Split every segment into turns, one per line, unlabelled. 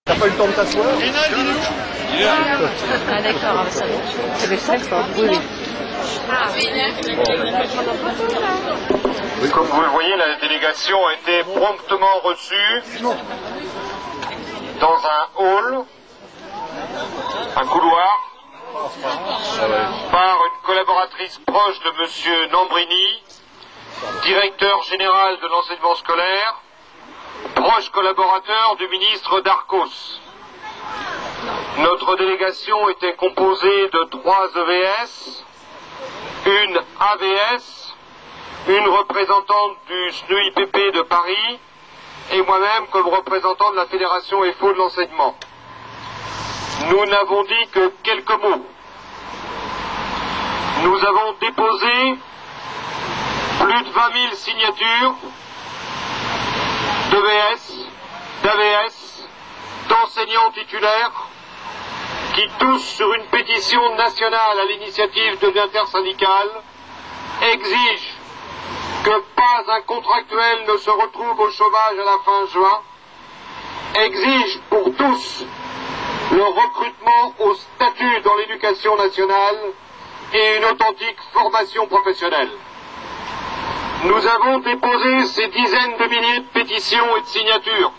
T'as pas eu le temps de t'asseoir?
Il est là.
Ah d'accord, ça c'est le sexe, quoi. Oui, oui.
Comme vous le voyez, la délégation a été promptement reçue dans un hall, un couloir, par une collaboratrice proche de M. Nambrini, directeur général de l'enseignement scolaire, proche collaborateur du ministre Darcos. Notre délégation était composée de 3 EVS, une AVS, une représentante du SNUIPP de Paris et moi-même comme représentant de la Fédération EFO de l'enseignement. Nous n'avons dit que quelques mots. Nous avons déposé plus de 20 000 signatures d'EVS, d'AVS, d'enseignants titulaires qui tous, sur une pétition nationale à l'initiative de l'intersyndicale, exigent que pas un contractuel ne se retrouve au chômage à la fin juin, exigent pour tous le recrutement au statut dans l'éducation nationale et une authentique formation professionnelle. Nous avons déposé ces dizaines de milliers de pétitions et de signatures.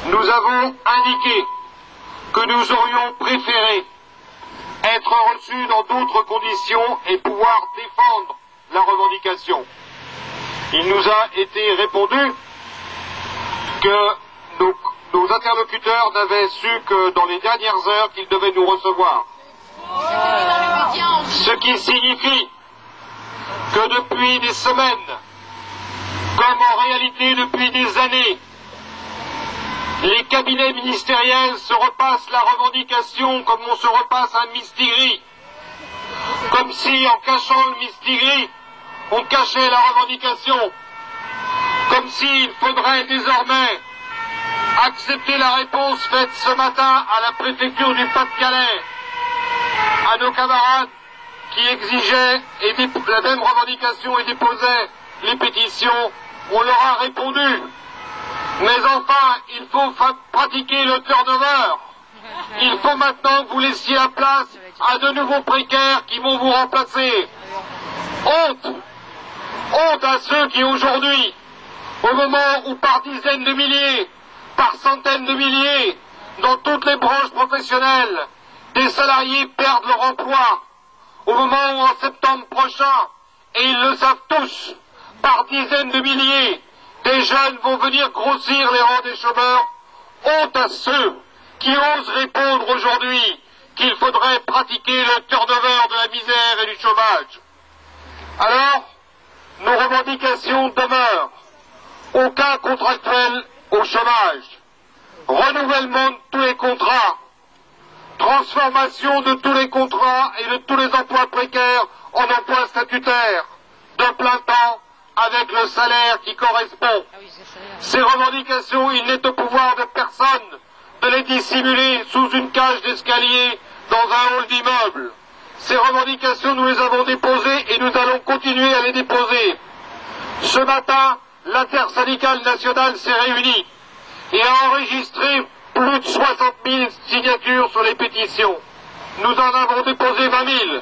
Nous avons indiqué que nous aurions préféré être reçus dans d'autres conditions et pouvoir défendre la revendication. Il nous a été répondu que nos interlocuteurs n'avaient su que dans les dernières heures qu'ils devaient nous recevoir. Ce qui signifie que depuis des semaines, comme en réalité depuis des années, les cabinets ministériels se repassent la revendication comme on se repasse un mistigris. Comme si, en cachant le mistigris, on cachait la revendication. Comme s'il faudrait désormais accepter la réponse faite ce matin à la préfecture du Pas-de-Calais, à nos camarades qui exigeaient la même revendication et déposaient les pétitions. On leur a répondu. Mais enfin, il faut pratiquer le turnover. Il faut maintenant que vous laissiez la place à de nouveaux précaires qui vont vous remplacer. Honte! Honte à ceux qui aujourd'hui, au moment où par dizaines de milliers, par centaines de milliers, dans toutes les branches professionnelles, des salariés perdent leur emploi, au moment où en septembre prochain, et ils le savent tous, par dizaines de milliers, des jeunes vont venir grossir les rangs des chômeurs. Honte à ceux qui osent répondre aujourd'hui qu'il faudrait pratiquer le turnover de la misère et du chômage. Alors, nos revendications demeurent. Aucun contractuel au chômage. Renouvellement de tous les contrats. Transformation de tous les contrats et de tous les emplois précaires en emplois statutaires. De plein temps, avec le salaire qui correspond. Ces revendications, il n'est au pouvoir de personne de les dissimuler sous une cage d'escalier dans un hall d'immeuble. Ces revendications, nous les avons déposées et nous allons continuer à les déposer. Ce matin, l'intersyndicale nationale s'est réunie et a enregistré plus de 60 000 signatures sur les pétitions. Nous en avons déposé 20 000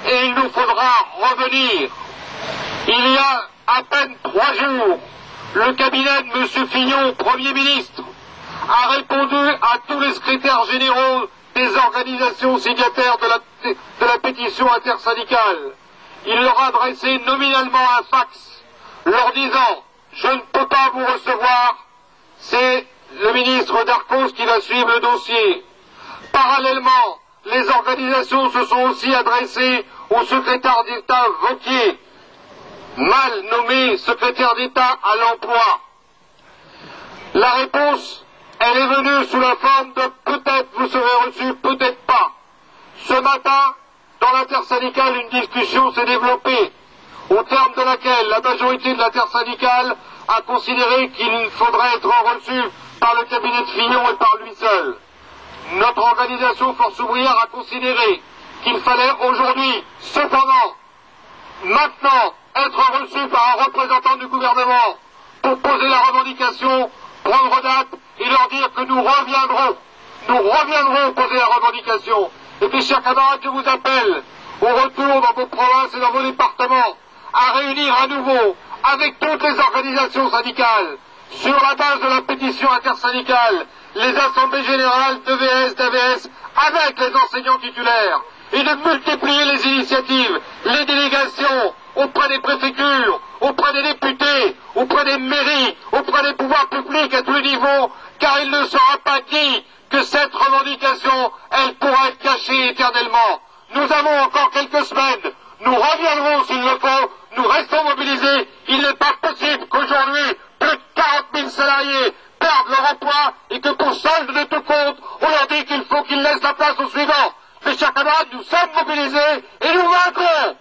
et il nous faudra revenir. Il y a à peine 3 jours, le cabinet de M. Fillon, Premier ministre, a répondu à tous les secrétaires généraux des organisations signataires de la pétition intersyndicale. Il leur a adressé nominalement un fax, leur disant « Je ne peux pas vous recevoir, c'est le ministre Darcos qui va suivre le dossier ». Parallèlement, les organisations se sont aussi adressées au secrétaire d'État Wauquiez, mal nommé secrétaire d'État à l'emploi. La réponse, elle est venue sous la forme de peut-être vous serez reçu, peut-être pas. Ce matin, dans l'intersyndicale, une discussion s'est développée, au terme de laquelle la majorité de l'intersyndicale a considéré qu'il faudrait être reçu par le cabinet de Fillon et par lui seul. Notre organisation Force ouvrière a considéré qu'il fallait aujourd'hui, cependant, maintenant, être reçu par un représentant du gouvernement pour poser la revendication, prendre date et leur dire que nous reviendrons poser la revendication. Et mes chers camarades, je vous appelle au retour dans vos provinces et dans vos départements à réunir à nouveau avec toutes les organisations syndicales sur la base de la pétition intersyndicale, les assemblées générales d'EVS, d'AVS, avec les enseignants titulaires, et de multiplier les initiatives, les délégations auprès des préfectures, auprès des députés, auprès des mairies, auprès des pouvoirs publics à tous les niveaux, car il ne sera pas dit que cette revendication, elle pourra être cachée éternellement. Nous avons encore quelques semaines, nous reviendrons s'il le faut, nous restons mobilisés. Il n'est pas possible qu'aujourd'hui, plus de 40 000 salariés perdent leur emploi et que pour solde de tout compte, on leur dit qu'il faut qu'ils laissent la place aux suivants. Mes chers camarades, nous sommes mobilisés et nous vaincrons.